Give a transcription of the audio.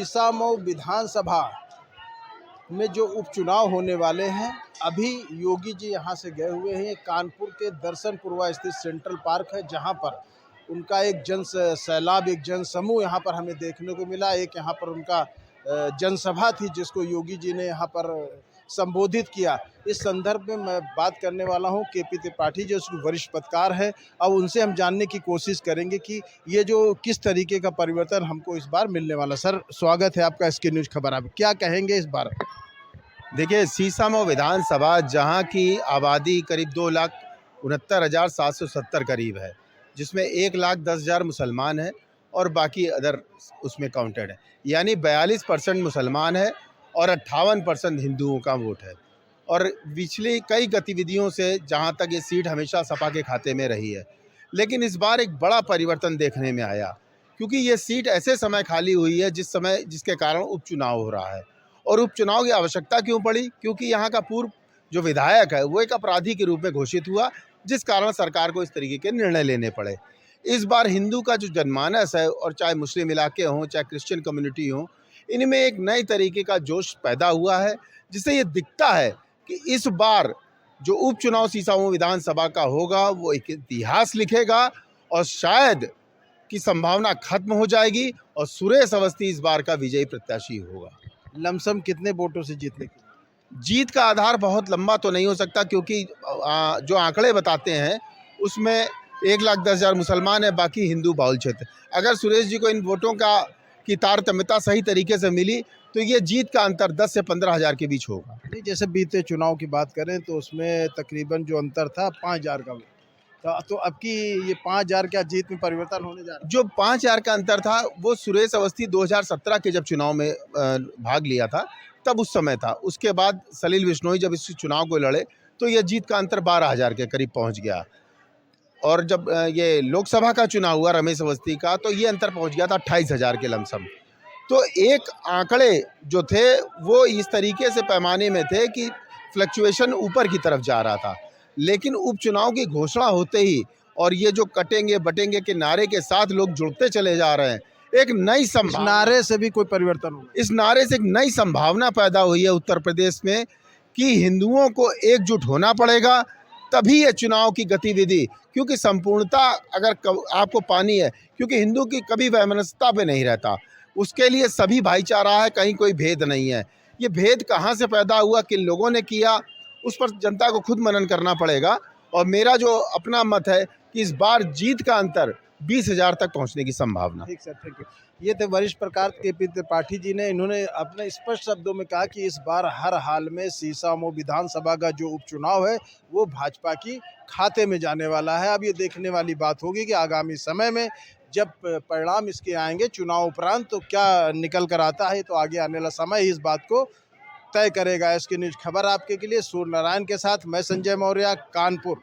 सीसामऊ विधानसभा में जो उपचुनाव होने वाले हैं, अभी योगी जी यहाँ से गए हुए हैं। कानपुर के दर्शनपुरवा स्थित सेंट्रल पार्क है, जहाँ पर उनका एक सैलाब, एक जनसमूह यहाँ पर हमें देखने को मिला। एक यहाँ पर उनका जनसभा थी जिसको योगी जी ने यहाँ पर संबोधित किया। इस संदर्भ में मैं बात करने वाला हूँ केपी त्रिपाठी जो वरिष्ठ पत्रकार है। अब उनसे हम जानने की कोशिश करेंगे कि ये जो किस तरीके का परिवर्तन हमको इस बार मिलने वाला। सर, स्वागत है आपका SK न्यूज़ खबर। आप क्या कहेंगे इस बार? देखिए, सीसामऊ विधानसभा जहां की आबादी करीब 2,69,770 करीब है, जिसमें 1,10,000 मुसलमान हैं और बाकी अदर उसमें काउंटेड है, यानी 42% मुसलमान है और 58% हिंदुओं का वोट है। और पिछली कई गतिविधियों से जहां तक ये सीट हमेशा सपा के खाते में रही है, लेकिन इस बार एक बड़ा परिवर्तन देखने में आया, क्योंकि ये सीट ऐसे समय खाली हुई है जिसके कारण उपचुनाव हो रहा है। और उपचुनाव की आवश्यकता क्यों पड़ी? क्योंकि यहाँ का पूर्व जो विधायक है वो एक अपराधी के रूप में घोषित हुआ, जिस कारण सरकार को इस तरीके के निर्णय लेने पड़े। इस बार हिंदू का जो जनमानस है, और चाहे मुस्लिम इलाके हों चाहे क्रिश्चियन कम्युनिटी हो, इनमें एक नए तरीके का जोश पैदा हुआ है, जिससे ये दिखता है कि इस बार जो उपचुनाव सीसामऊ विधानसभा का होगा वो एक इतिहास लिखेगा और शायद की संभावना खत्म हो जाएगी और सुरेश अवस्थी इस बार का विजयी प्रत्याशी होगा। लमसम कितने वोटों से जीतने की? जीत का आधार बहुत लंबा तो नहीं हो सकता, क्योंकि जो आंकड़े बताते हैं उसमें 1,10,000 मुसलमान है, बाकी हिंदू बाहुल क्षेत्र। अगर सुरेश जी को इन वोटों की तारतम्यता सही तरीके से मिली तो ये जीत का अंतर 10 से 15,000 के बीच होगा। जैसे बीते चुनाव की बात करें तो उसमें तकरीबन जो अंतर था 5,000 का, तो अब की ये 5,000 क्या जीत में परिवर्तन होने जा रहा है? जो 5,000 का अंतर था वो सुरेश अवस्थी 2017 के जब चुनाव में भाग लिया था तब उस समय था। उसके बाद सलील बिश्नोई जब इस चुनाव को लड़े तो ये जीत का अंतर 12,000 के करीब पहुंच गया। और जब ये लोकसभा का चुनाव हुआ रमेश अवस्थी का, तो ये अंतर पहुंच गया था 28,000 के लमसम। तो एक आंकड़े जो थे वो इस तरीके से पैमाने में थे कि फ्लक्चुएशन ऊपर की तरफ जा रहा था, लेकिन उपचुनाव की घोषणा होते ही और ये जो कटेंगे बटेंगे के नारे के साथ लोग जुड़ते चले जा रहे हैं, एक नई संभावना, नारे से भी कोई परिवर्तन हो, इस नारे से एक नई संभावना पैदा हुई है उत्तर प्रदेश में कि हिंदुओं को एकजुट होना पड़ेगा, तभी ये चुनाव की गतिविधि, क्योंकि संपूर्णता अगर आपको पानी है, क्योंकि हिंदू की कभी वैमनस्यता पे नहीं रहता, उसके लिए सभी भाईचारा है, कहीं कोई भेद नहीं है। ये भेद कहाँ से पैदा हुआ, किन लोगों ने किया, उस पर जनता को खुद मनन करना पड़ेगा। और मेरा जो अपना मत है कि इस बार जीत का अंतर 20,000 तक पहुंचने की संभावना। ठीक सर, थैंक यू। ये थे वरिष्ठ पत्रकार केपी त्रिपाठी जी ने। इन्होंने अपने स्पष्ट शब्दों में कहा कि इस बार हर हाल में सीसामऊ विधानसभा का जो उपचुनाव है वो भाजपा की खाते में जाने वाला है। अब ये देखने वाली बात होगी कि आगामी समय में जब परिणाम इसके आएंगे चुनाव उपरांत तो क्या निकल कर आता है, तो आगे आने वाला समय ही इस बात को तय करेगा। SK न्यूज़ खबर आपके लिए सूर्य नारायण के साथ मैं संजय मौर्य, कानपुर।